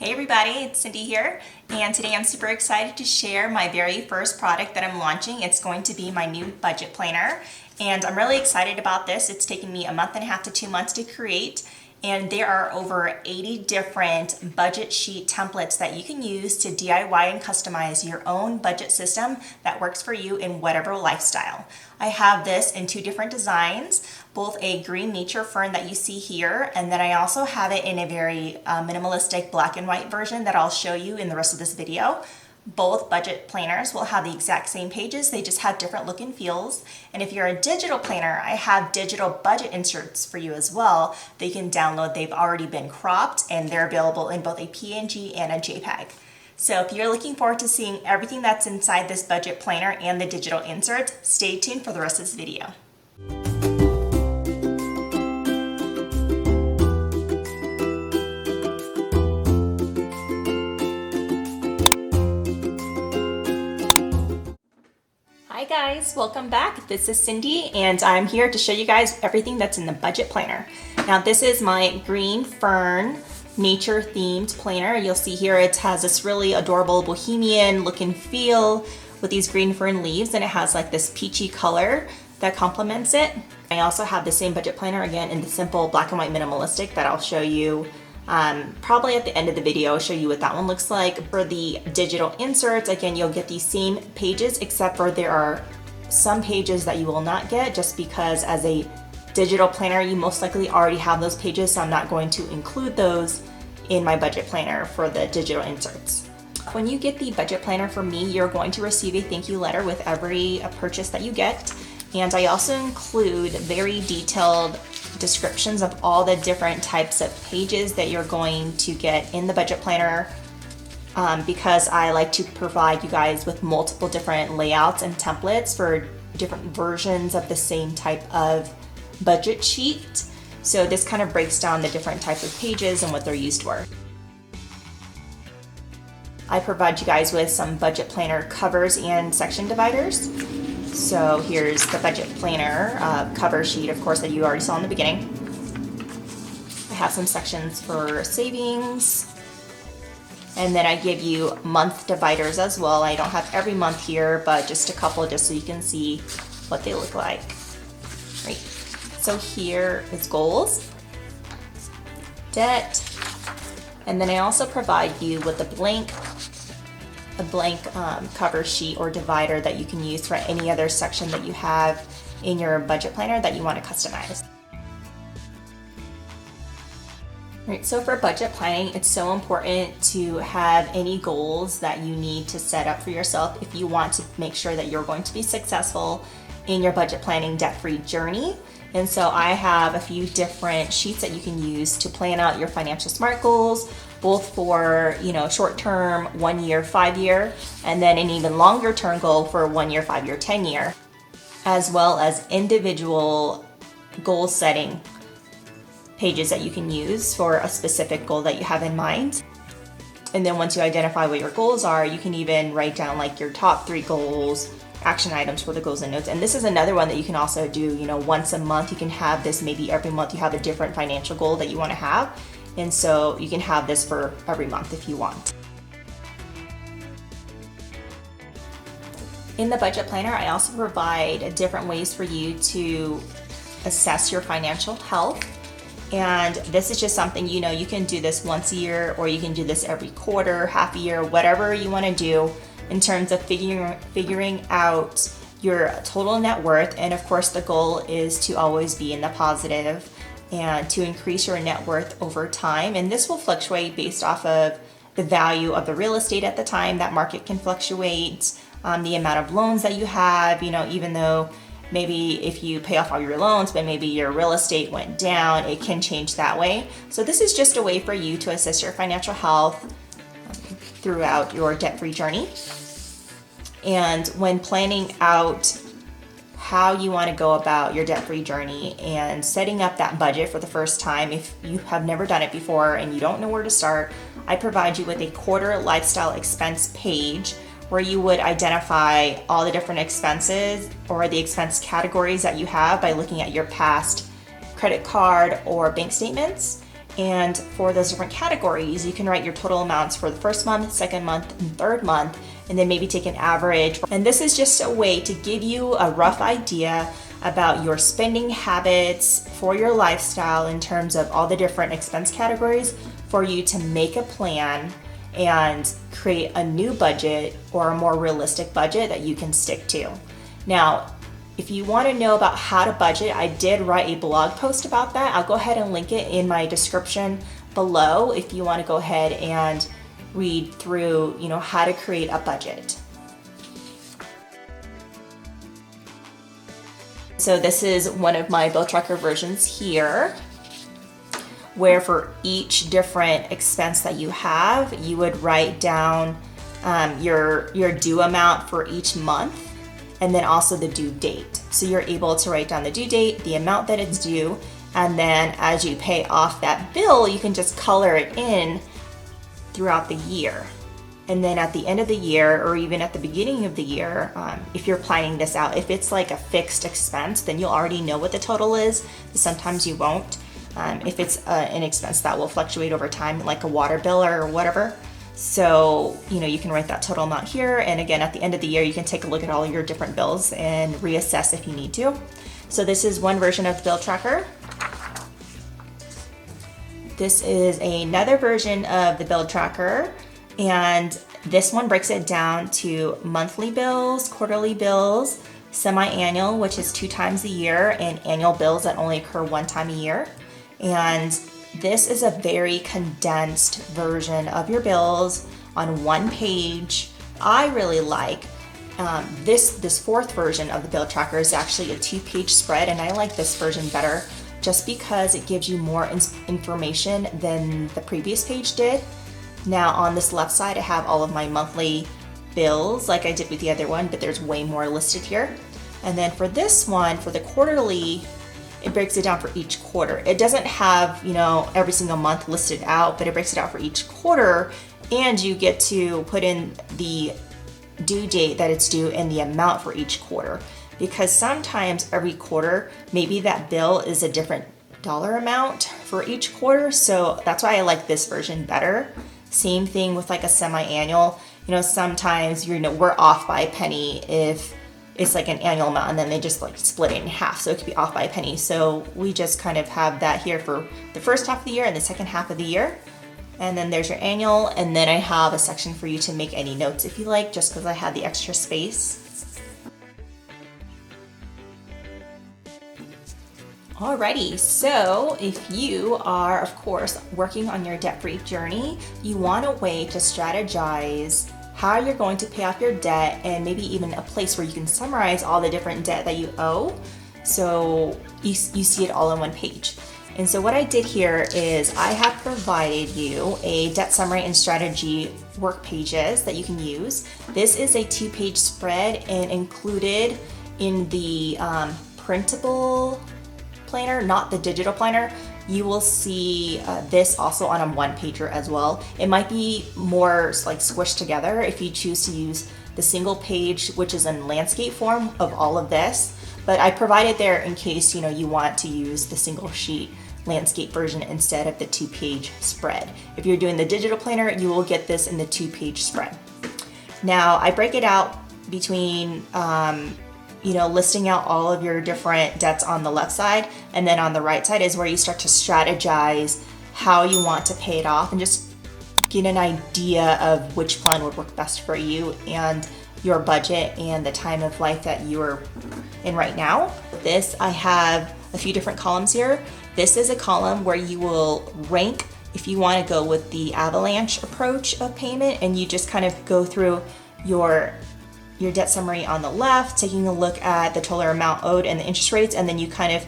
Hey everybody, it's Cindy here, and today I'm super excited to share my very first product that I'm launching. It's going to be my new budget planner, and I'm really excited about this. It's taken me a month and a half to 2 months to create, and there are over 80 different budget sheet templates that you can use to DIY and customize your own budget system that works for you in whatever lifestyle. I have this in 2 different designs, both a green nature fern that you see here, and then I also have it in a very minimalistic black and white version that I'll show you in the rest of this video. Both budget planners will have the exact same pages, they just have different look and feels. And if you're a digital planner, I have digital budget inserts for you as well that you can download. They've already been cropped and they're available in both a PNG and a JPEG. So if you're looking forward to seeing everything that's inside this budget planner and the digital inserts, stay tuned for the rest of this video. Hi guys, welcome back. This is Cindy and I'm here to show you guys everything that's in the budget planner. Now this is my green fern nature themed planner. You'll see here it has this really adorable bohemian look and feel with these green fern leaves, and it has like this peachy color that complements it. I also have the same budget planner again in the simple black and white minimalistic that I'll show you probably at the end of the video. I'll show you what that one looks like. For the digital inserts, again, you'll get these same pages, except for there are some pages that you will not get just because as a digital planner, you most likely already have those pages, so I'm not going to include those in my budget planner for the digital inserts. When you get the budget planner from me, you're going to receive a thank you letter with every purchase that you get. And I also include very detailed descriptions of all the different types of pages that you're going to get in the budget planner because I like to provide you guys with multiple different layouts and templates for different versions of the same type of budget sheet. So this kind of breaks down the different types of pages and what they're used for. I provide you guys with some budget planner covers and section dividers. So here's the budget planner cover sheet, of course, that you already saw in the beginning. I have some sections for savings, and then I give you month dividers as well. I don't have every month here, but just a couple just so you can see what they look like. Right. So here is goals, debt, and then I also provide you with a blank cover sheet or divider that you can use for any other section that you have in your budget planner that you want to customize. Right, so for budget planning, it's so important to have any goals that you need to set up for yourself if you want to make sure that you're going to be successful in your budget planning debt-free journey. And so I have a few different sheets that you can use to plan out your financial SMART goals, both for, short term, 1 year, 5 year, and then an even longer term goal for 1 year, 5 year, 10 year, as well as individual goal setting pages that you can use for a specific goal that you have in mind. And then once you identify what your goals are, you can even write down like your top 3 goals, action items for the goals and notes. And this is another one that you can also do, once a month. You can have this, maybe every month you have a different financial goal that you want to have. And so you can have this for every month if you want. In the budget planner, I also provide different ways for you to assess your financial health. And this is just something, you can do this once a year, or you can do this every quarter, half a year, whatever you want to do in terms of figuring out your total net worth. And of course, the goal is to always be in the positive and to increase your net worth over time. And this will fluctuate based off of the value of the real estate at the time. That market can fluctuate, the amount of loans that you have, even though maybe if you pay off all your loans, but maybe your real estate went down, it can change that way. So this is just a way for you to assess your financial health throughout your debt-free journey. And when planning out how you want to go about your debt-free journey and setting up that budget for the first time, if you have never done it before and you don't know where to start, I provide you with a quarter lifestyle expense page where you would identify all the different expenses or the expense categories that you have by looking at your past credit card or bank statements. And for those different categories, you can write your total amounts for the first month, second month, and third month, and then maybe take an average. And this is just a way to give you a rough idea about your spending habits for your lifestyle in terms of all the different expense categories for you to make a plan and create a new budget or a more realistic budget that you can stick to. Now, if you want to know about how to budget, I did write a blog post about that. I'll go ahead and link it in my description below if you want to go ahead and read through, how to create a budget. So this is one of my bill tracker versions here, where for each different expense that you have, you would write down your due amount for each month, and then also the due date. So you're able to write down the due date, the amount that it's due, and then as you pay off that bill, you can just color it in throughout the year. And then at the end of the year, or even at the beginning of the year, if you're planning this out, if it's like a fixed expense, then you'll already know what the total is. Sometimes you won't. If it's an expense that will fluctuate over time, like a water bill or whatever. So, you can write that total amount here. And again, at the end of the year, you can take a look at all your different bills and reassess if you need to. So this is one version of the bill tracker. This is another version of the bill tracker. And this one breaks it down to monthly bills, quarterly bills, semi-annual, which is 2 times a year, and annual bills that only occur 1 time a year. And this is a very condensed version of your bills on 1 page. I really like this fourth version of the bill tracker is actually a 2-page spread, and I like this version better just because it gives you more information than the previous page did. Now on this left side, I have all of my monthly bills like I did with the other one, but there's way more listed here. And then for this one, for the quarterly, it breaks it down for each quarter. It doesn't have, every single month listed out, but it breaks it out for each quarter, and you get to put in the due date that it's due and the amount for each quarter. Because sometimes every quarter, maybe that bill is a different dollar amount for each quarter. So that's why I like this version better. Same thing with like a semi-annual. Sometimes, we're off by a penny if it's like an annual amount, and then they just like split it in half. So it could be off by a penny. So we just kind of have that here for the first half of the year and the second half of the year. And then there's your annual. And then I have a section for you to make any notes if you like, just because I had the extra space. Alrighty, so if you are, of course, working on your debt-free journey, you want a way to strategize how you're going to pay off your debt, and maybe even a place where you can summarize all the different debt that you owe, so you see it all on 1 page. And so what I did here is I have provided you a debt summary and strategy work pages that you can use. This is a 2-page spread, and included in the Printable planner, not the digital planner, you will see this also on a 1-pager as well. It might be more like squished together if you choose to use the single page, which is in landscape form of all of this, but I provided there in case you want to use the single sheet landscape version instead of the 2-page spread. If you're doing the digital planner, you will get this in the 2-page spread. Now I break it out between listing out all of your different debts on the left side, and then on the right side is where you start to strategize how you want to pay it off and just get an idea of which plan would work best for you and your budget and the time of life that you're in right now. This, I have a few different columns here. This is a column where you will rank if you want to go with the avalanche approach of payment, and you just kind of go through your debt summary on the left, taking a look at the total amount owed and the interest rates, and then you kind of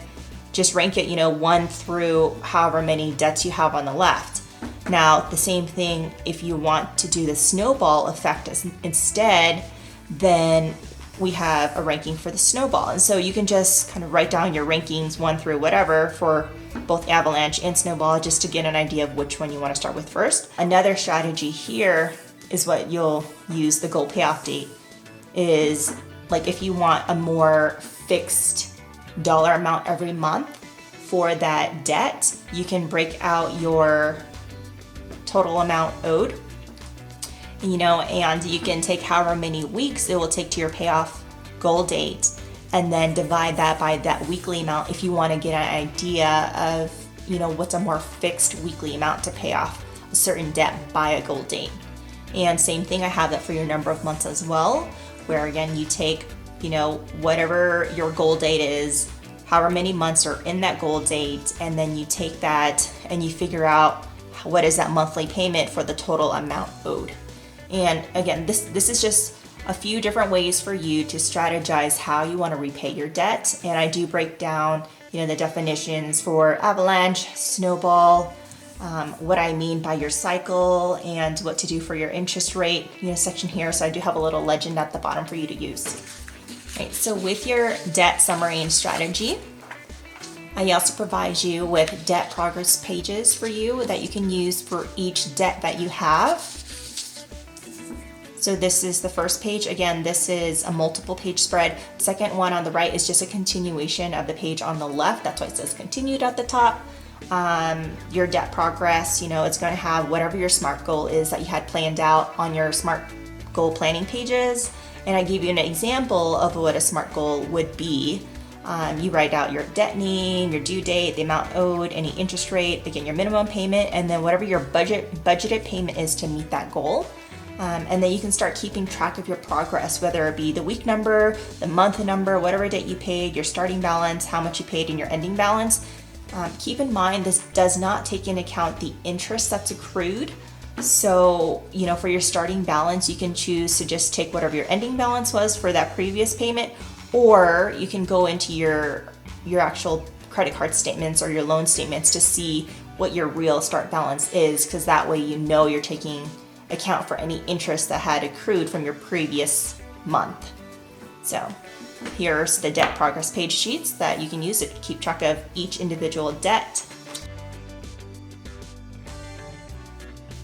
just rank it, 1 through however many debts you have on the left. Now, the same thing, if you want to do the snowball effect instead, then we have a ranking for the snowball. And so you can just kind of write down your rankings 1 through whatever for both avalanche and snowball, just to get an idea of which one you want to start with first. Another strategy here is what you'll use, the goal payoff date, is like if you want a more fixed dollar amount every month for that debt, you can break out your total amount owed, and you can take however many weeks it will take to your payoff goal date, and then divide that by that weekly amount if you want to get an idea of, what's a more fixed weekly amount to pay off a certain debt by a goal date. And same thing, I have that for your number of months as well, where again, you take, whatever your goal date is, however many months are in that goal date, and then you take that and you figure out what is that monthly payment for the total amount owed. And again, this is just a few different ways for you to strategize how you want to repay your debt. And I do break down, the definitions for avalanche, snowball, what I mean by your cycle, and what to do for your interest rate, section here. So I do have a little legend at the bottom for you to use. Right, so with your debt summary and strategy, I also provide you with debt progress pages for you that you can use for each debt that you have. So this is the first page. Again, this is a multiple page spread. The second one on the right is just a continuation of the page on the left. That's why it says continued at the top. Your debt progress, it's going to have whatever your SMART goal is that you had planned out on your SMART goal planning pages. And I give you an example of what a SMART goal would be. You write out your debt name, your due date, the amount owed, any interest rate, again, your minimum payment, and then whatever your budgeted payment is to meet that goal. And then you can start keeping track of your progress, whether it be the week number, the month number, whatever date you paid, your starting balance, how much you paid, and your ending balance. Keep in mind, this does not take into account the interest that's accrued. So, for your starting balance, you can choose to just take whatever your ending balance was for that previous payment, or you can go into your actual credit card statements or your loan statements to see what your real start balance is, because that way you're taking account for any interest that had accrued from your previous month. So here's the debt progress page sheets that you can use to keep track of each individual debt.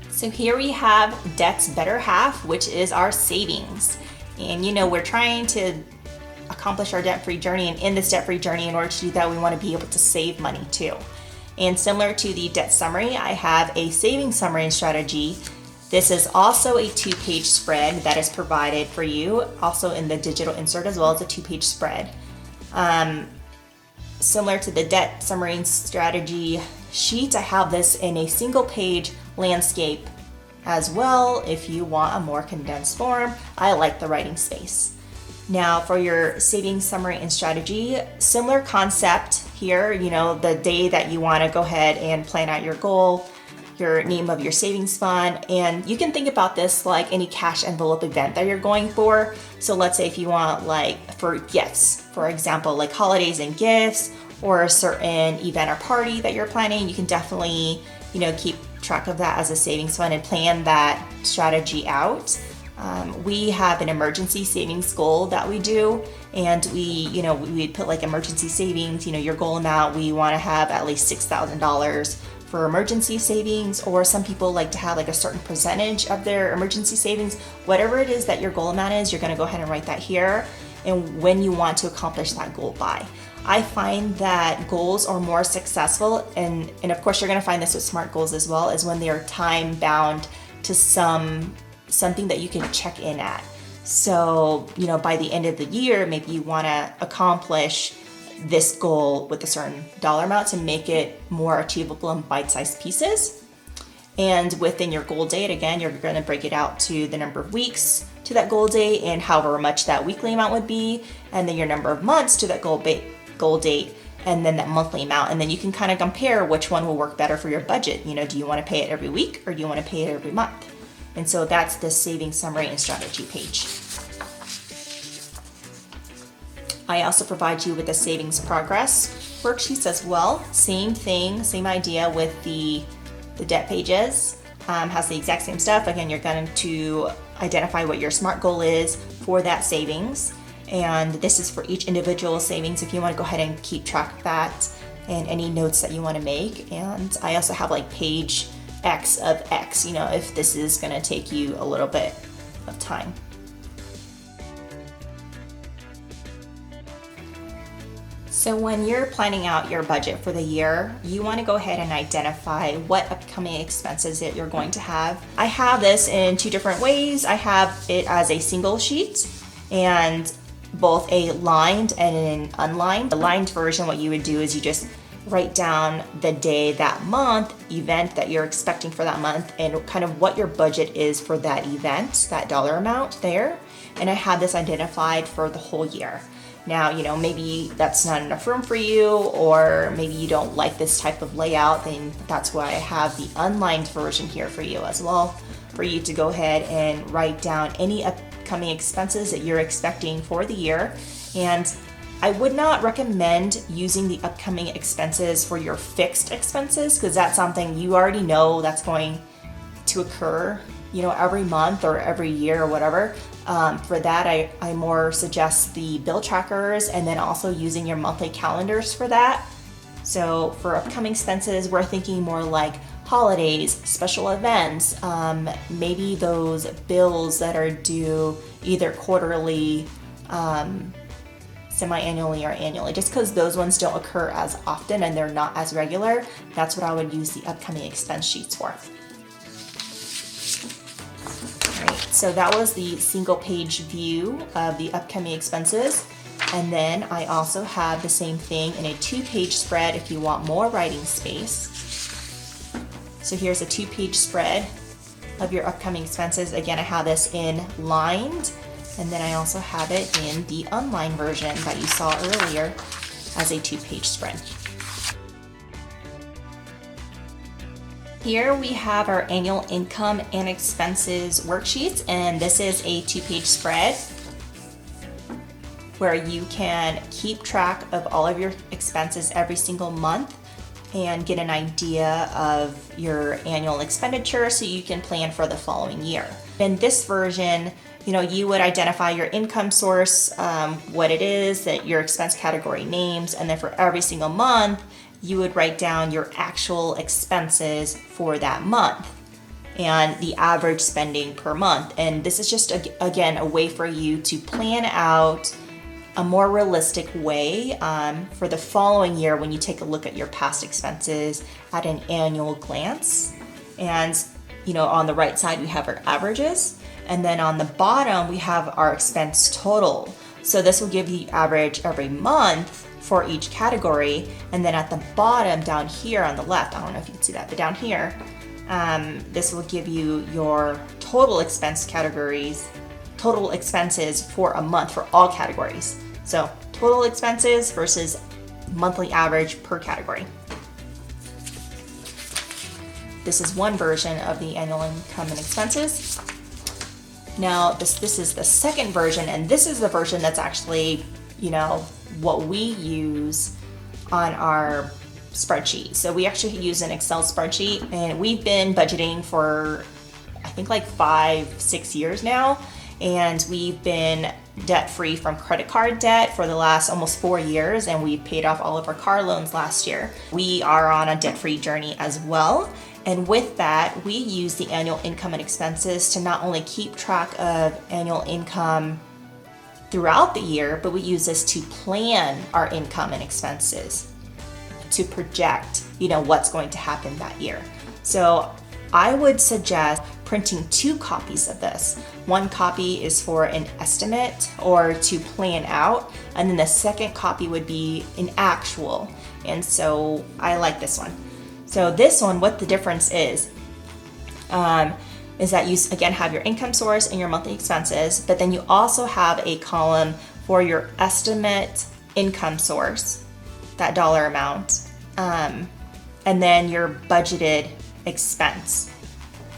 So here we have debt's better half, which is our savings. And we're trying to accomplish our debt-free journey, and in this debt-free journey, in order to do that, we want to be able to save money too. And similar to the debt summary, I have a savings summary and strategy. This is also a 2-page spread that is provided for you, also in the digital insert, as well as a 2-page spread. Similar to the debt summary and strategy sheet, I have this in a single page landscape as well. If you want a more condensed form, I like the writing space. Now for your savings summary and strategy, similar concept here, the day that you want to go ahead and plan out your goal, your name of your savings fund, and you can think about this like any cash envelope event that you're going for. So let's say if you want, for gifts, for example, like holidays and gifts, or a certain event or party that you're planning, you can definitely, keep track of that as a savings fund and plan that strategy out. We have an emergency savings goal that we do, and we put like emergency savings, your goal amount, we want to have at least $6,000 for emergency savings, or some people like to have like a certain percentage of their emergency savings. Whatever it is that your goal amount is, you're going to go ahead and write that here, and when you want to accomplish that goal by. I find that goals are more successful, and of course you're going to find this with SMART goals as well, is when they are time bound to something that you can check in at. So, by the end of the year, maybe you want to accomplish this goal with a certain dollar amount to make it more achievable in bite-sized pieces. And within your goal date, again, you're going to break it out to the number of weeks to that goal date and however much that weekly amount would be, and then your number of months to that goal date, and then that monthly amount. And then you can kind of compare which one will work better for your budget. Do you want to pay it every week, or do you want to pay it every month? And so that's the savings summary and strategy page. I also provide you with the savings progress worksheets as well. Same thing, same idea with the debt pages. Has the exact same stuff. Again, you're going to identify what your SMART goal is for that savings. And this is for each individual savings if you want to go ahead and keep track of that, and any notes that you want to make. And I also have like page X of X, if this is going to take you a little bit of time. So when you're planning out your budget for the year, you want to go ahead and identify what upcoming expenses that you're going to have. I have this in two different ways. I have it as a single sheet and both a lined and an unlined. The lined version, what you would do is you just write down the day, that month, event that you're expecting for that month, and kind of what your budget is for that event, that dollar amount there. And I have this identified for the whole year. Now, maybe that's not enough room for you, or maybe you don't like this type of layout, then that's why I have the unlined version here for you as well, for you to go ahead and write down any upcoming expenses that you're expecting for the year. And I would not recommend using the upcoming expenses for your fixed expenses, because that's something you already know that's going to occur, every month or every year or whatever. For that, I more suggest the bill trackers, and then also using your monthly calendars for that. So for upcoming expenses, we're thinking more like holidays, special events, maybe those bills that are due either quarterly, semi-annually, or annually, just because those ones don't occur as often and they're not as regular. That's what I would use the upcoming expense sheets for. All right, so that was the single page view of the upcoming expenses. And then I also have the same thing in a 2-page spread if you want more writing space. So here's a 2-page spread of your upcoming expenses. Again, I have this in lined, and then I also have it in the unlined version that you saw earlier as a 2-page spread. Here we have our annual income and expenses worksheets, and this is a 2-page spread where you can keep track of all of your expenses every single month and get an idea of your annual expenditure so you can plan for the following year. In this version, you would identify your income source, what it is, that your expense category names, and then for every single month, you would write down your actual expenses for that month and the average spending per month. And this is just, again, a way for you to plan out a more realistic way for the following year when you take a look at your past expenses at an annual glance. And, on the right side, we have our averages. And then on the bottom, we have our expense total. So this will give you average every month for each category. And then at the bottom down here on the left, I don't know if you can see that, but down here, this will give you your total expense categories, total expenses for a month for all categories. So total expenses versus monthly average per category. This is one version of the annual income and expenses. Now this is the second version, and this is the version that's actually, what we use on our spreadsheet. So we actually use an Excel spreadsheet, and we've been budgeting for, I think, like 5-6 years now. And we've been debt-free from credit card debt for the last almost 4 years, and we paid off all of our car loans last year. We are on a debt-free journey as well. And with that, we use the annual income and expenses to not only keep track of annual income throughout the year, but we use this to plan our income and expenses, to project, what's going to happen that year. So I would suggest printing 2 copies of this. One copy is for an estimate or to plan out, and then the second copy would be an actual. And so I like this one. So this one, what the difference is that you again have your income source and your monthly expenses, but then you also have a column for your estimate income source, that dollar amount, and then your budgeted expense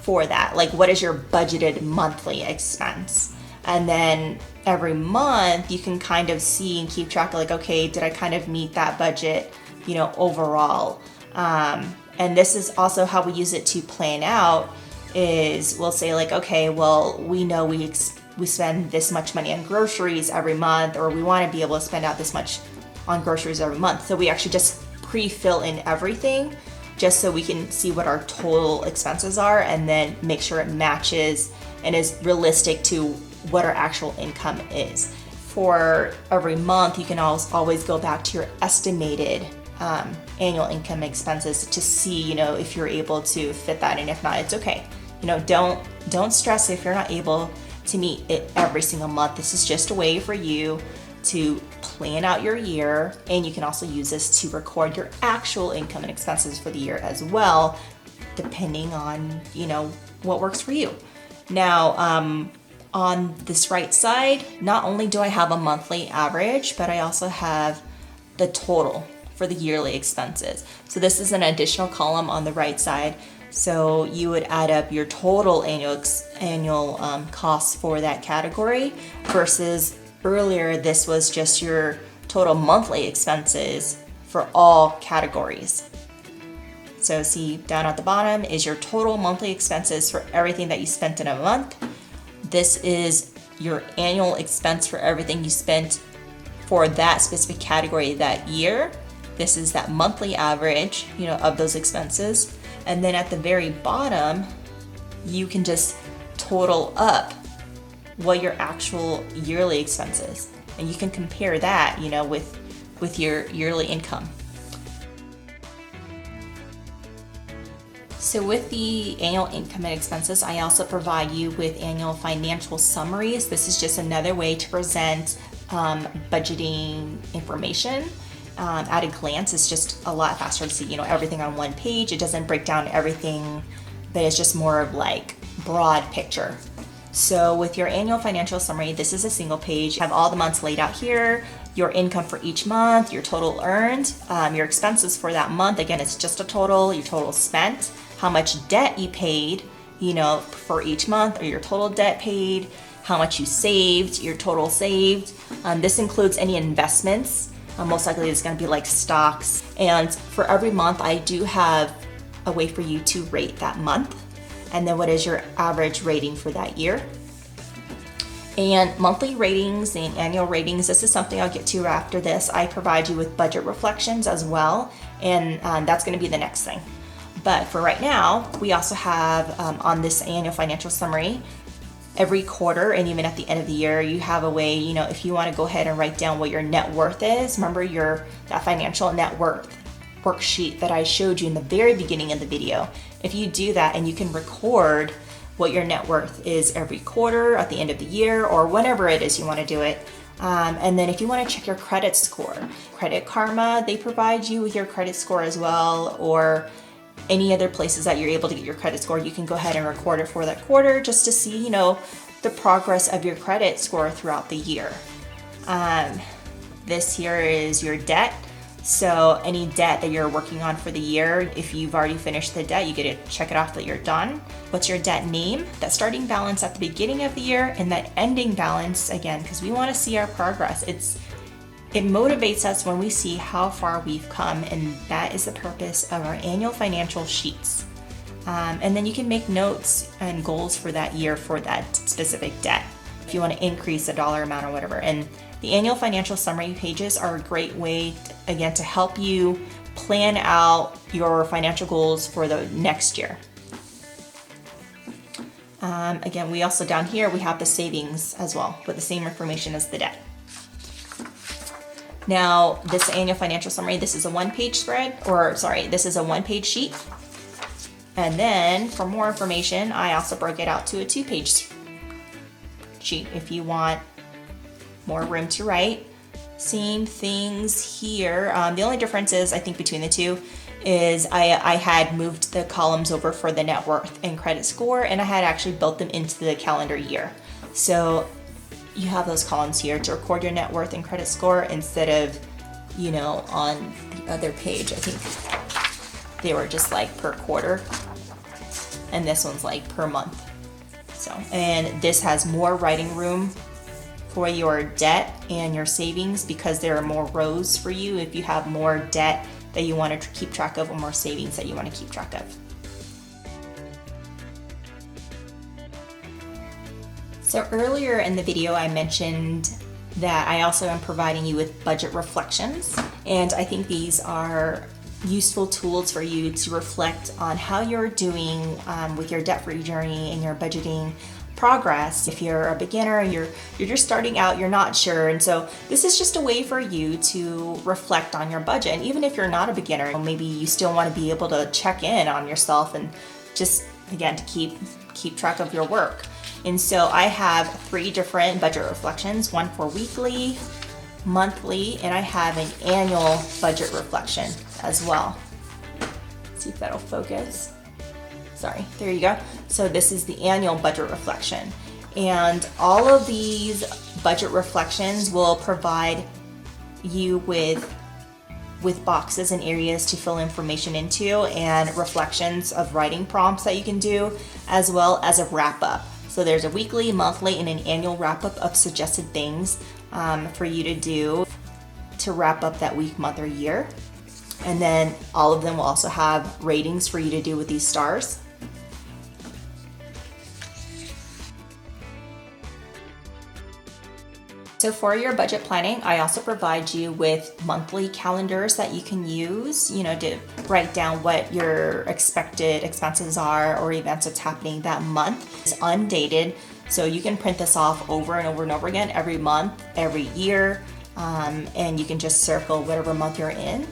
for that. Like, what is your budgeted monthly expense? And then every month you can kind of see and keep track of, like, okay, did I kind of meet that budget, overall? And this is also how we use it to plan out, is we'll say, like, okay, well, we know we spend this much money on groceries every month, or we want to be able to spend out this much on groceries every month. So we actually just pre-fill in everything just so we can see what our total expenses are, and then make sure it matches and is realistic to what our actual income is. for every month, you can always go back to your estimated annual income expenses to see, you know, if you're able to fit that, and if not, it's okay. You know, don't stress if you're not able to meet it every single month. This is just a way for you to plan out your year, and you can also use this to record your actual income and expenses for the year as well, depending on, you know, what works for you. Now, on this right side, not only do I have a monthly average, but I also have the total for the yearly expenses. So this is an additional column on the right side. So you would add up your total annual costs for that category, versus earlier this was just your total monthly expenses for all categories. So see, down at the bottom is your total monthly expenses for everything that you spent in a month. This is your annual expense for everything you spent for that specific category that year. This is that monthly average, you know, of those expenses. And then at the very bottom, you can just total up what your actual yearly expense is. And you can compare that, you know, with your yearly income. So with the annual income and expenses, I also provide you with annual financial summaries. This is just another way to present budgeting information. At a glance, it's just a lot faster to see, you know, everything on one page. It doesn't break down everything, but it's just more of like broad picture. So with your annual financial summary, this is a single page. You have all the months laid out here, your income for each month, your total earned, your expenses for that month. Again, it's just a total, your total spent, how much debt you paid, you know, for each month, or your total debt paid, how much you saved, your total saved. This includes any investments. Most likely it's going to be like stocks. And for every month, I do have a way for you to rate that month. And then what is your average rating for that year? And monthly ratings and annual ratings, this is something I'll get to after this. I provide you with budget reflections as well. And that's going to be the next thing. But for right now, we also have on this annual financial summary, every quarter and even at the end of the year, you have a way, you know, if you want to go ahead and write down what your net worth is. Remember that financial net worth worksheet that I showed you in the very beginning of the video. If you do that, and you can record what your net worth is every quarter, at the end of the year, or whenever it is you want to do it. And then if you want to check your credit score, Credit Karma, they provide you with your credit score as well, or any other places that you're able to get your credit score, you can go ahead and record it for that quarter just to see, you know, the progress of your credit score throughout the year. This here is your debt. So any debt that you're working on for the year, if you've already finished the debt, you get to check it off that you're done. What's your debt name? That starting balance at the beginning of the year, and that ending balance, again, because we want to see our progress. It motivates us when we see how far we've come, and that is the purpose of our annual financial sheets. And then you can make notes and goals for that year for that specific debt, if you want to increase a dollar amount or whatever. And the annual financial summary pages are a great way, again, to help you plan out your financial goals for the next year. Again, we also down here, we have the savings as well, with the same information as the debt. Now, this annual financial summary, this is a one-page this is a one-page sheet. And then for more information, I also broke it out to a two-page sheet if you want more room to write. Same things here. The only difference is, I think, between the two is I had moved the columns over for the net worth and credit score, and I had actually built them into the calendar year. So you have those columns here to record your net worth and credit score instead of, you know, on the other page. I think they were just like per quarter, and this one's like per month. So, and this has more writing room for your debt and your savings because there are more rows for you if you have more debt that you want to keep track of or more savings that you want to keep track of. So earlier in the video, I mentioned that I also am providing you with budget reflections, and I think these are useful tools for you to reflect on how you're doing with your debt-free journey and your budgeting progress. If you're a beginner, you're just starting out, you're not sure, and so this is just a way for you to reflect on your budget. And even if you're not a beginner, maybe you still want to be able to check in on yourself and just, again, to keep track of your work. And so I have 3 different budget reflections, one for weekly, monthly, and I have an annual budget reflection as well. Let's see if that'll focus. Sorry, there you go. So this is the annual budget reflection. And all of these budget reflections will provide you with boxes and areas to fill information into, and reflections of writing prompts that you can do, as well as a wrap up. So there's a weekly, monthly, and an annual wrap up of suggested things for you to do to wrap up that week, month, or year. And then all of them will also have ratings for you to do with these stars. So for your budget planning, I also provide you with monthly calendars that you can use, to write down what your expected expenses are or events that's happening that month. It's undated, so you can print this off over and over and over again every month, every year, and you can just circle whatever month you're in.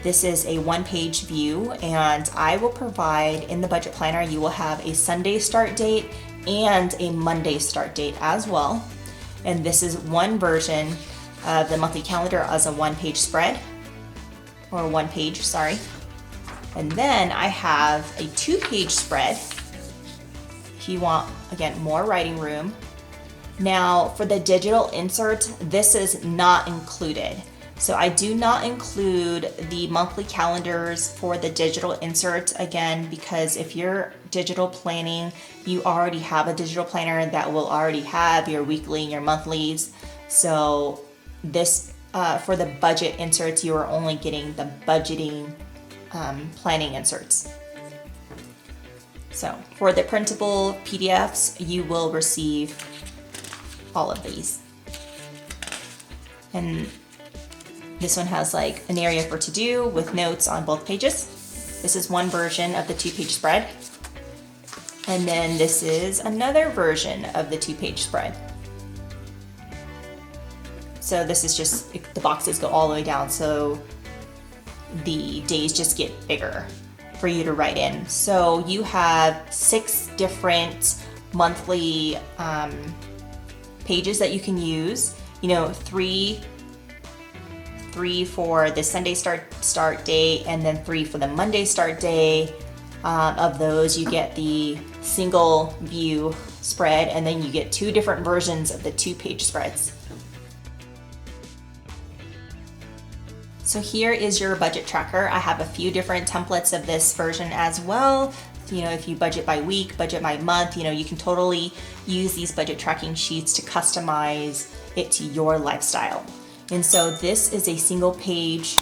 This is a 1-page view, and I will provide in the budget planner, you will have a Sunday start date and a Monday start date as well. And this is one version of the monthly calendar as a 1-page spread, or 1 page, sorry. And then I have a 2-page spread if you want, again, more writing room. Now for the digital insert, this is not included. So I do not include the monthly calendars for the digital insert, again, because if you're digital planning, you already have a digital planner that will already have your weekly and your monthlies. So this, for the budget inserts, you are only getting the budgeting planning inserts. So for the printable PDFs, you will receive all of these. And this one has like an area for to do with notes on both pages. This is one version of the 2-page spread. And then this is another version of the 2-page spread. So this is just, the boxes go all the way down, so the days just get bigger for you to write in. So you have 6 different monthly pages that you can use. 3 for the Sunday start date, and then 3 for the Monday start day. Of those, you get the single view spread, and then you get 2 different versions of the 2-page spreads. So here is your budget tracker. I have a few different templates of this version as well. If you budget by week, budget by month, you can totally use these budget tracking sheets to customize it to your lifestyle. And so this is a single page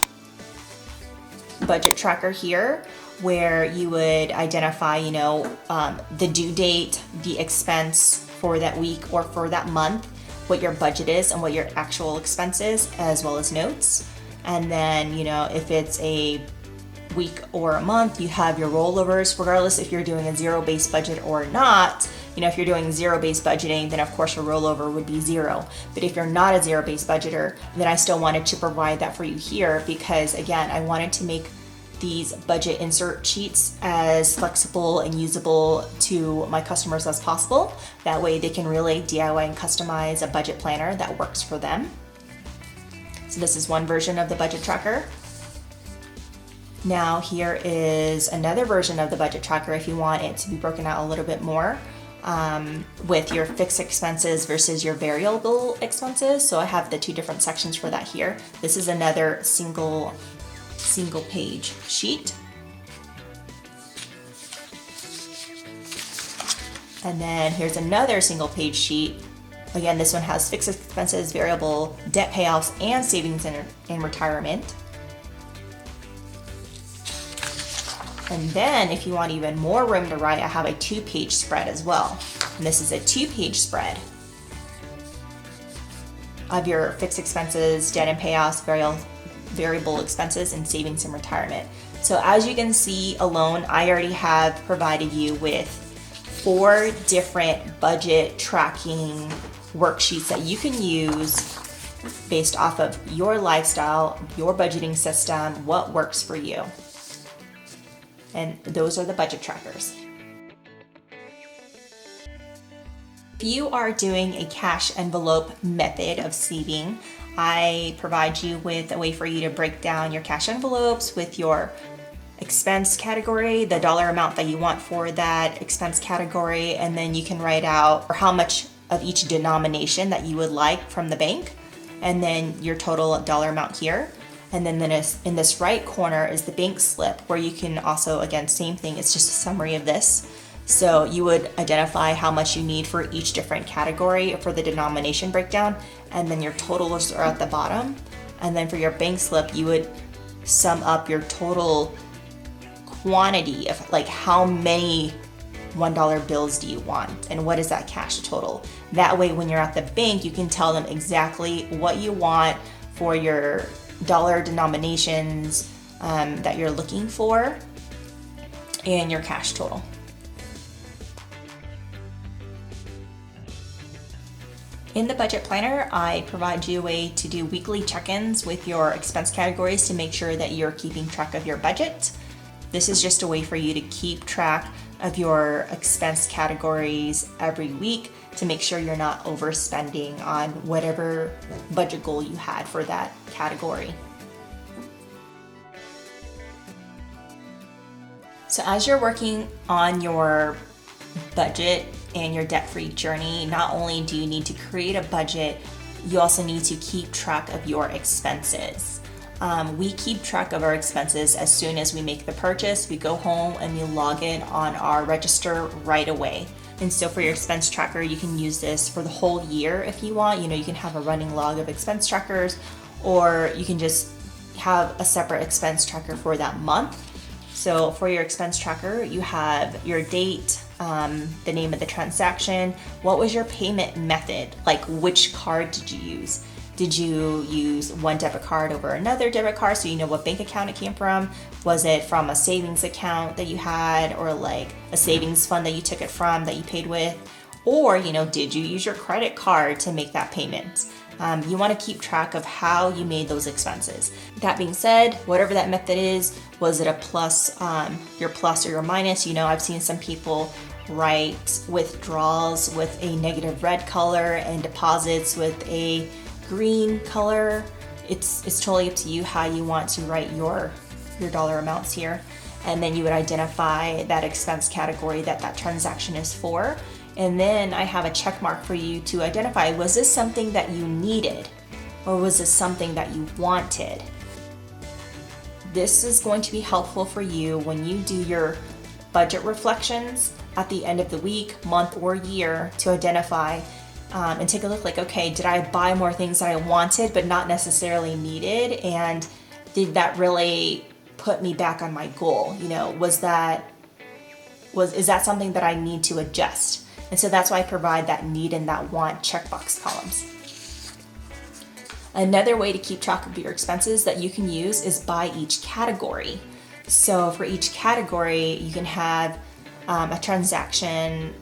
budget tracker here, where you would identify, the due date, the expense for that week or for that month, what your budget is and what your actual expense is, as well as notes. And then, if it's a week or a month, you have your rollovers, regardless if you're doing a zero-based budget or not. If you're doing zero-based budgeting, then of course your rollover would be 0. But if you're not a zero-based budgeter, then I still wanted to provide that for you here, because again, I wanted to make these budget insert sheets as flexible and usable to my customers as possible. That way they can really DIY and customize a budget planner that works for them. So this is one version of the budget tracker. Now here is another version of the budget tracker if you want it to be broken out a little bit more, with your fixed expenses versus your variable expenses. So I have the 2 different sections for that here. This is another single page sheet. And then here's another single page sheet. Again, this one has fixed expenses, variable, debt payoffs, and savings and retirement. And then if you want even more room to write, I have a 2-page spread as well. And this is a 2-page spread of your fixed expenses, debt and payoffs, variable expenses, and savings and retirement. So as you can see alone, I already have provided you with 4 different budget tracking worksheets that you can use based off of your lifestyle, your budgeting system, what works for you. And those are the budget trackers. If you are doing a cash envelope method of saving, I provide you with a way for you to break down your cash envelopes with your expense category, the dollar amount that you want for that expense category, and then you can write out how much of each denomination that you would like from the bank, and then your total dollar amount here. And then in this right corner is the bank slip, where you can also, again, same thing, it's just a summary of this. So you would identify how much you need for each different category for the denomination breakdown, and then your totals are at the bottom. And then for your bank slip, you would sum up your total quantity of like how many $1 bills do you want and what is that cash total. That way when you're at the bank, you can tell them exactly what you want for your dollar denominations that you're looking for and your cash total. In the budget planner, I provide you a way to do weekly check-ins with your expense categories to make sure that you're keeping track of your budget. This is just a way for you to keep track of your expense categories every week to make sure you're not overspending on whatever budget goal you had for that category. So as you're working on your budget and your debt-free journey, not only do you need to create a budget, you also need to keep track of your expenses. We keep track of our expenses as soon as we make the purchase. We go home and we log in on our register right away. And so for your expense tracker, you can use this for the whole year if you want. You can have a running log of expense trackers, or you can just have a separate expense tracker for that month. So for your expense tracker, you have your date, the name of the transaction, what was your payment method, like which card did you use? Did you use one debit card over another debit card so you know what bank account it came from? Was it from a savings account that you had, or like a savings fund that you took it from that you paid with? Or, did you use your credit card to make that payment? You want to keep track of how you made those expenses. That being said, whatever that method is, was it a plus, your plus or your minus? I've seen some people write withdrawals with a negative red color and deposits with a green color. It's totally up to you how you want to write your dollar amounts here. And then you would identify that expense category that transaction is for. And then I have a check mark for you to identify, was this something that you needed or was this something that you wanted? This is going to be helpful for you when you do your budget reflections at the end of the week, month, or year to identify and take a look like, okay, did I buy more things that I wanted but not necessarily needed? And did that really put me back on my goal? Is that something that I need to adjust? And so that's why I provide that need and that want checkbox columns. Another way to keep track of your expenses that you can use is by each category. So for each category, you can have a transaction,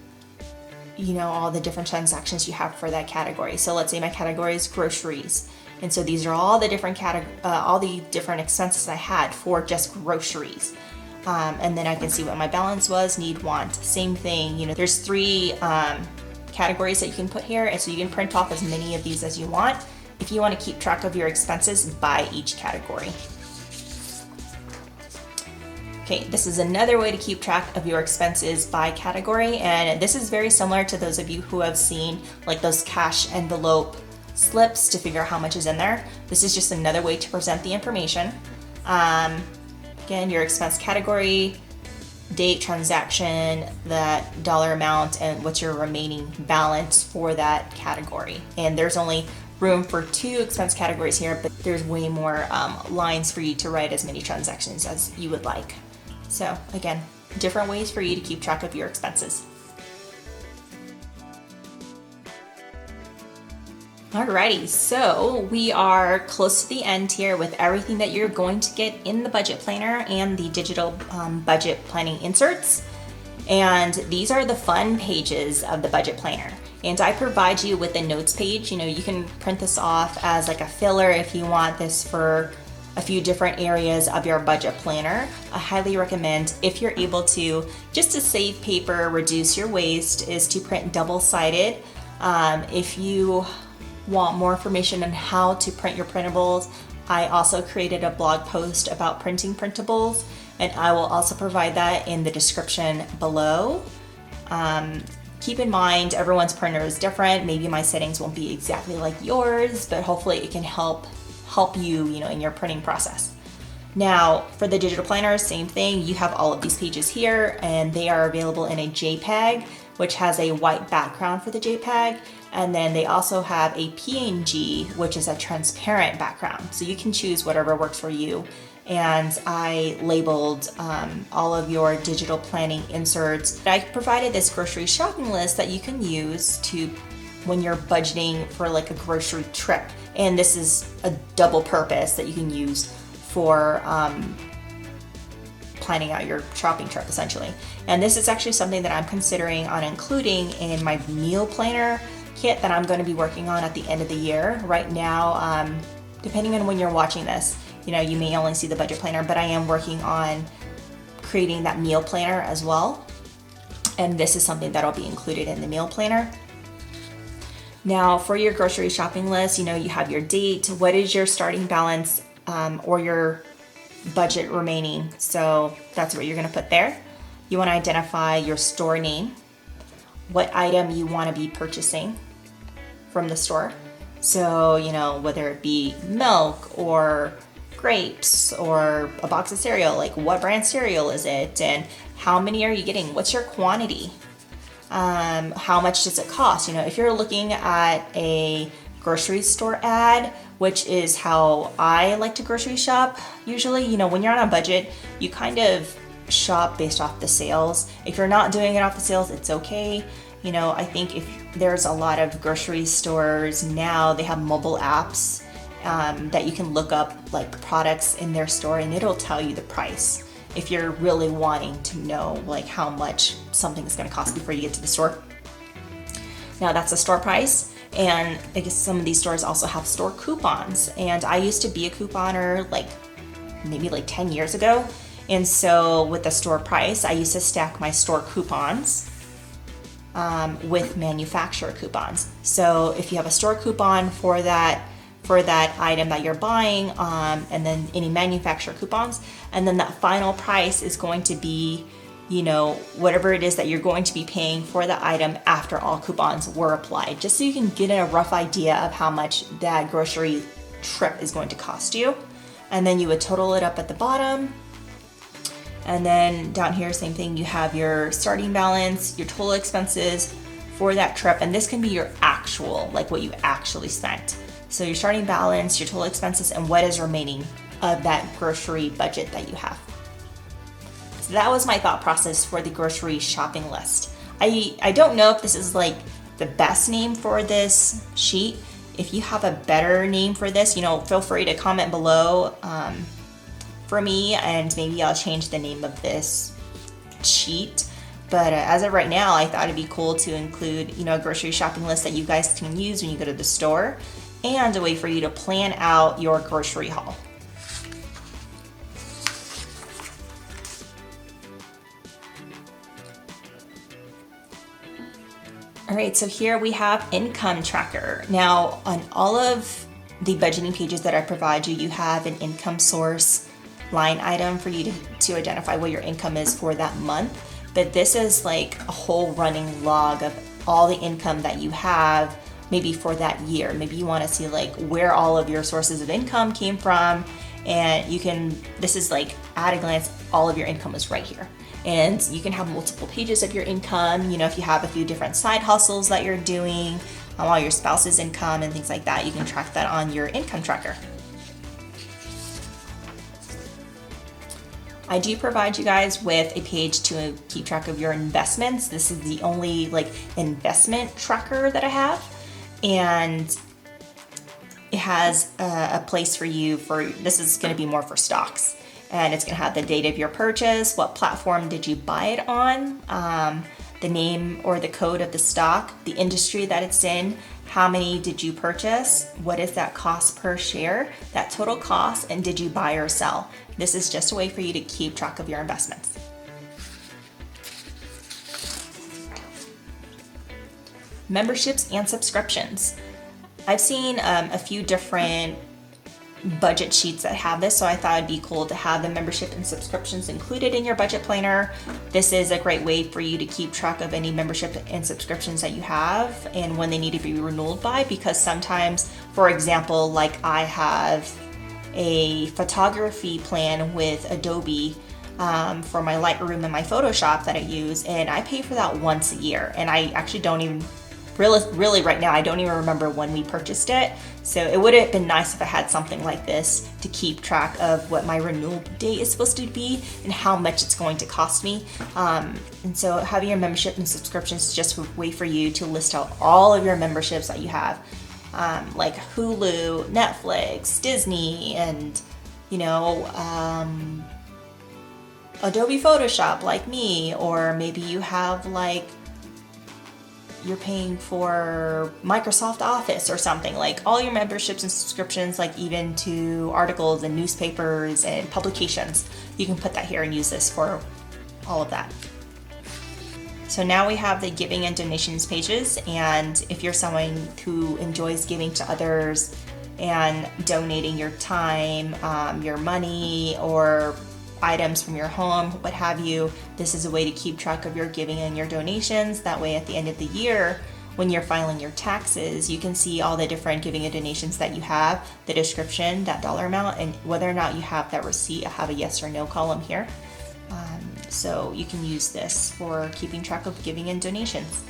all the different transactions you have for that category. So let's say my category is groceries. And so these are all the different all the different expenses I had for just groceries. And then I can see what my balance was, need, want. Same thing, there's 3 categories that you can put here, and so you can print off as many of these as you want if you want to keep track of your expenses by each category. Okay, this is another way to keep track of your expenses by category, and this is very similar to those of you who have seen like those cash envelope slips to figure out how much is in there. This is just another way to present the information. Again, your expense category, date, transaction, that dollar amount, and what's your remaining balance for that category. And there's only room for 2 expense categories here, but there's way more lines for you to write as many transactions as you would like. So again, different ways for you to keep track of your expenses. Alrighty, so we are close to the end here with everything that you're going to get in the budget planner and the digital budget planning inserts. And these are the fun pages of the budget planner. And I provide you with a notes page. You can print this off as like a filler if you want this for a few different areas of your budget planner. I highly recommend, if you're able to, just to save paper, reduce your waste, is to print double-sided. If you want more information on how to print your printables, I also created a blog post about printing printables, and I will also provide that in the description below. Keep in mind, everyone's printer is different. Maybe my settings won't be exactly like yours, but hopefully it can help you, in your printing process. Now, for the digital planner, same thing. You have all of these pages here, and they are available in a JPEG, which has a white background for the JPEG. And then they also have a PNG, which is a transparent background. So you can choose whatever works for you. And I labeled all of your digital planning inserts. I provided this grocery shopping list that you can use when you're budgeting for like a grocery trip. And this is a double purpose that you can use for planning out your shopping trip, essentially. And this is actually something that I'm considering on including in my meal planner kit that I'm going to be working on at the end of the year. Right now, depending on when you're watching this, you may only see the budget planner, but I am working on creating that meal planner as well. And this is something that'll be included in the meal planner. Now, for your grocery shopping list, you have your date, what is your starting balance or your budget remaining. So that's what you're going to put there. You want to identify your store name, what item you want to be purchasing from the store. So, whether it be milk or grapes or a box of cereal, like what brand cereal is it and how many are you getting? What's your quantity? How much does it cost? If you're looking at a grocery store ad, which is how I like to grocery shop, usually, when you're on a budget, you kind of shop based off the sales. If you're not doing it off the sales, it's okay. I think if there's a lot of grocery stores now, they have mobile apps that you can look up like products in their store and it'll tell you the price if you're really wanting to know like how much something is going to cost before you get to the store. Now that's a store price, and I guess some of these stores also have store coupons, and I used to be a couponer maybe 10 years ago, and so with the store price I used to stack my store coupons with manufacturer coupons. So if you have a store coupon for that item that you're buying, and then any manufacturer coupons, and then that final price is going to be, whatever it is that you're going to be paying for the item after all coupons were applied, just so you can get a rough idea of how much that grocery trip is going to cost you. And then you would total it up at the bottom. And then down here, same thing, you have your starting balance, your total expenses for that trip, and this can be your actual, like what you actually spent. So your starting balance, your total expenses, and what is remaining of that grocery budget that you have. So that was my thought process for the grocery shopping list. I don't know if this is like the best name for this sheet. If you have a better name for this, feel free to comment below for me, and maybe I'll change the name of this sheet. But as of right now, I thought it'd be cool to include, a grocery shopping list that you guys can use when you go to the store, and a way for you to plan out your grocery haul. All right, so here we have income tracker. Now, on all of the budgeting pages that I provide you, you have an income source line item for you to identify what your income is for that month. But this is like a whole running log of all the income that you have, maybe for that year. Maybe you want to see like where all of your sources of income came from, and this is like at a glance, all of your income is right here. And you can have multiple pages of your income. If you have a few different side hustles that you're doing, all your spouse's income and things like that, you can track that on your income tracker. I do provide you guys with a page to keep track of your investments. This is the only investment tracker that I have. And it has a place for you for, this is going to be more for stocks. And it's going to have the date of your purchase, what platform did you buy it on, the name or the code of the stock, the industry that it's in, how many did you purchase, what is that cost per share, that total cost, and did you buy or sell. This is just a way for you to keep track of your investments. Memberships and subscriptions. I've seen a few different budget sheets that have this, so I thought it'd be cool to have the membership and subscriptions included in your budget planner. This is a great way for you to keep track of any membership and subscriptions that you have and when they need to be renewed by, because sometimes, for example, like I have a photography plan with Adobe for my Lightroom and my Photoshop that I use, and I pay for that once a year, and I actually don't even really right now, I don't even remember when we purchased it. So it would have been nice if I had something like this to keep track of what my renewal date is supposed to be and how much it's going to cost me. And so having your membership and subscriptions is just a way for you to list out all of your memberships that you have, like Hulu, Netflix, Disney, and Adobe Photoshop like me, or maybe you have like you're paying for Microsoft Office or something, like all your memberships and subscriptions, like even to articles and newspapers and publications. You can put that here and use this for all of that. So now we have the giving and donations pages, and if you're someone who enjoys giving to others and donating your time, your money, or items from your home, what have you, this is a way to keep track of your giving and your donations. That way at the end of the year, when you're filing your taxes, you can see all the different giving and donations that you have, the description, that dollar amount, and whether or not you have that receipt. I have a yes or no column here. So you can use this for keeping track of giving and donations.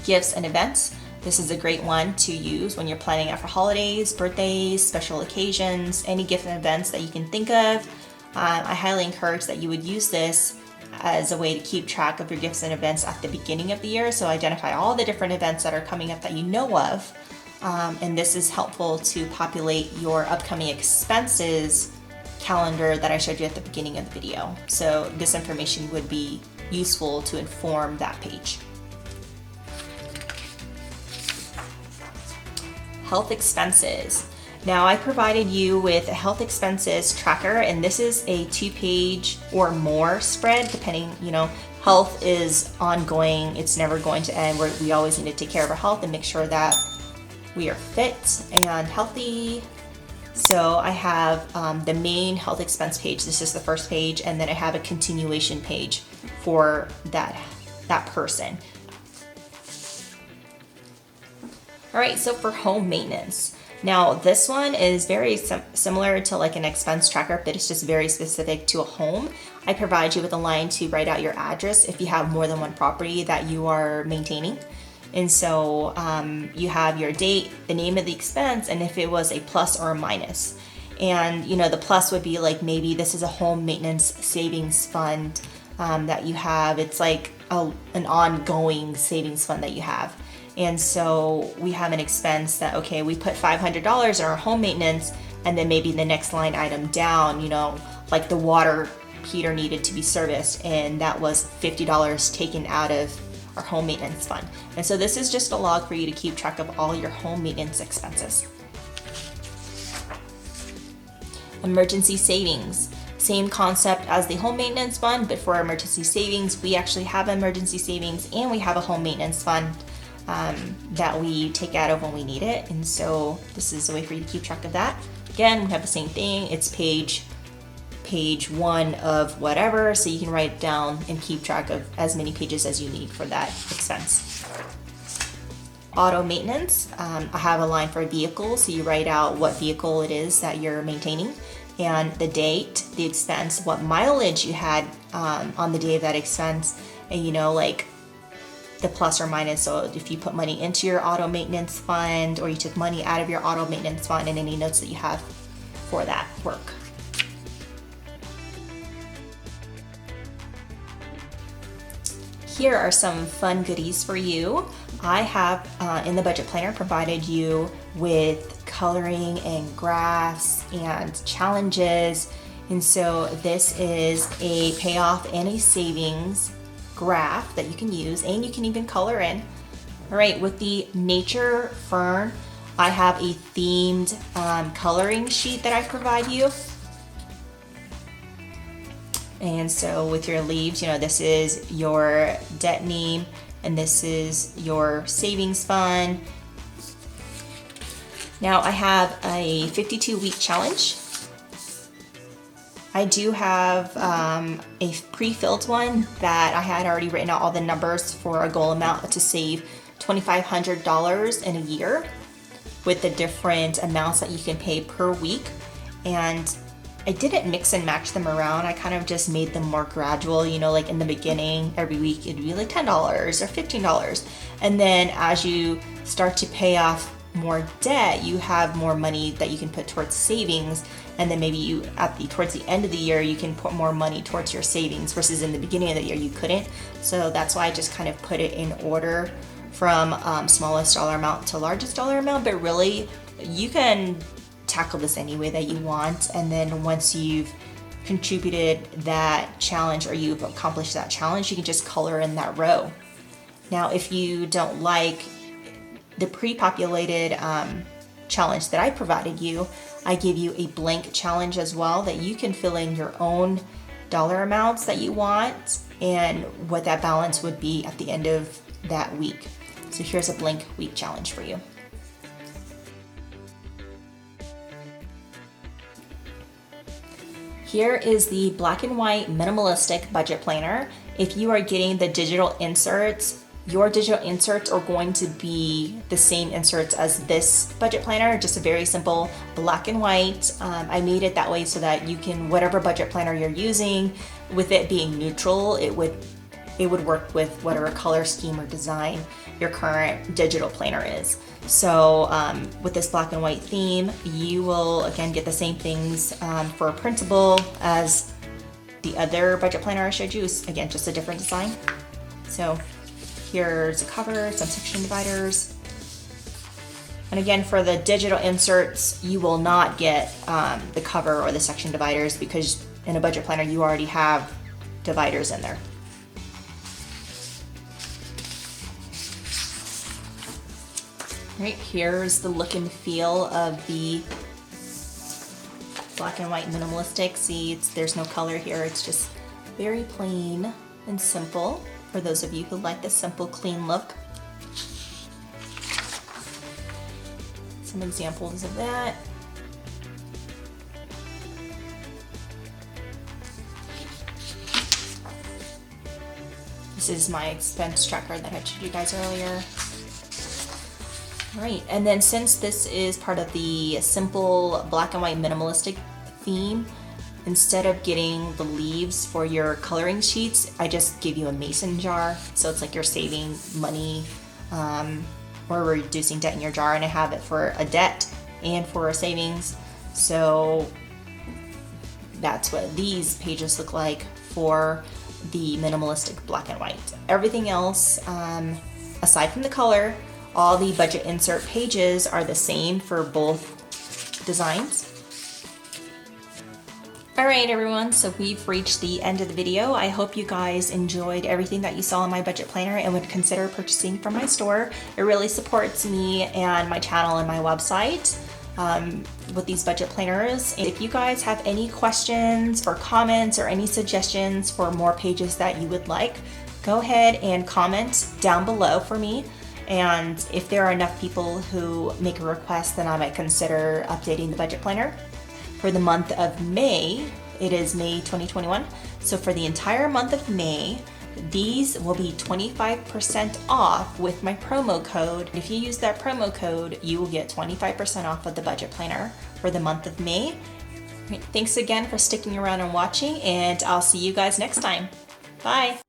Gifts and events. This is a great one to use when you're planning out for holidays, birthdays, special occasions, any gift and events that you can think of. I highly encourage that you would use this as a way to keep track of your gifts and events at the beginning of the year. So identify all the different events that are coming up that you know of. And this is helpful to populate your upcoming expenses calendar that I showed you at the beginning of the video. So this information would be useful to inform that page. Health expenses. Now I provided you with a health expenses tracker, and this is a 2-page or more spread, depending, health is ongoing. It's never going to end. We always need to take care of our health and make sure that we are fit and healthy. So I have the main health expense page. This is the first page, and then I have a continuation page for that person. All right, so for home maintenance. Now this one is very similar to like an expense tracker, but it's just very specific to a home. I provide you with a line to write out your address if you have more than one property that you are maintaining. And so you have your date, the name of the expense, and if it was a plus or a minus. And the plus would be like, maybe this is a home maintenance savings fund that you have. It's like an ongoing savings fund that you have. And so we have an expense that, okay, we put $500 in our home maintenance, and then maybe the next line item down, like the water heater needed to be serviced, and that was $50 taken out of our home maintenance fund. And so this is just a log for you to keep track of all your home maintenance expenses. Emergency savings. Same concept as the home maintenance fund, but for emergency savings, we actually have emergency savings and we have a home maintenance fund that we take out of when we need it. And so this is a way for you to keep track of that. Again, we have the same thing. It's page 1 of whatever, so you can write it down and keep track of as many pages as you need for that expense. Auto maintenance. I have a line for a vehicle, so you write out what vehicle it is that you're maintaining, and the date, the expense, what mileage you had on the day of that expense, and like the plus or minus. So if you put money into your auto maintenance fund, or you took money out of your auto maintenance fund, and any notes that you have for that work. here are some fun goodies for you. I have in the budget planner provided you with coloring and graphs and challenges. And so this is a payoff and a savings graph that you can use, and you can even color in. All right, with the nature fern, I have a themed coloring sheet that I provide you. And so with your leaves, you know, this is your debt name and this is your savings fund. Now I have a 52-week challenge. I do have a pre-filled one that I had already written out all the numbers for a goal amount to save $2,500 in a year with the different amounts that you can pay per week. And I didn't mix and match them around. I kind of just made them more gradual, you know, like in the beginning, every week it'd be like $10 or $15. And then as you start to pay off more debt, you have more money that you can put towards savings. And then maybe you, towards the end of the year, you can put more money towards your savings versus in the beginning of the year you couldn't. So that's why I just kind of put it in order from smallest dollar amount to largest dollar amount. But really, you can tackle this any way that you want, and then once you've contributed that challenge or you've accomplished that challenge, you can just color in that row. Now if you don't like the pre-populated challenge that I provided you, I give you a blank challenge as well that you can fill in your own dollar amounts that you want and what that balance would be at the end of that week. So here's a blank week challenge for you. Here is the black and white minimalistic budget planner. If you are getting the digital inserts, your digital inserts are going to be the same inserts as this budget planner, just a very simple black and white. I made it that way so that you can, whatever budget planner you're using, with it being neutral, it would work with whatever color scheme or design your current digital planner is. So with this black and white theme, you will again get the same things for Printable as the other budget planner I showed you. Again, just a different design. So here's a cover, some section dividers. And again, for the digital inserts, you will not get the cover or the section dividers because in a budget planner, you already have dividers in there. Right, here's the look and feel of the black and white minimalistic. See, there's no color here. It's just very plain and simple for those of you who like the simple, clean look. Some examples of that. This is my expense tracker that I showed you guys earlier. Right, and then since this is part of the simple black and white minimalistic theme, instead of getting the leaves for your coloring sheets, I just give you a mason jar. So it's like you're saving money or reducing debt in your jar, and I have it for a debt and for a savings. So that's what these pages look like for the minimalistic black and white. Everything else, aside from the color, all the budget insert pages are the same for both designs. All right, everyone, so we've reached the end of the video. I hope you guys enjoyed everything that you saw in my budget planner and would consider purchasing from my store. It really supports me and my channel and my website with these budget planners. And if you guys have any questions or comments or any suggestions for more pages that you would like, go ahead and comment down below for me. And if there are enough people who make a request, then I might consider updating the budget planner. For the month of May, it is May 2021. So for the entire month of May, these will be 25% off with my promo code. If you use that promo code, you will get 25% off of the budget planner for the month of May. Thanks again for sticking around and watching, and I'll see you guys next time. Bye.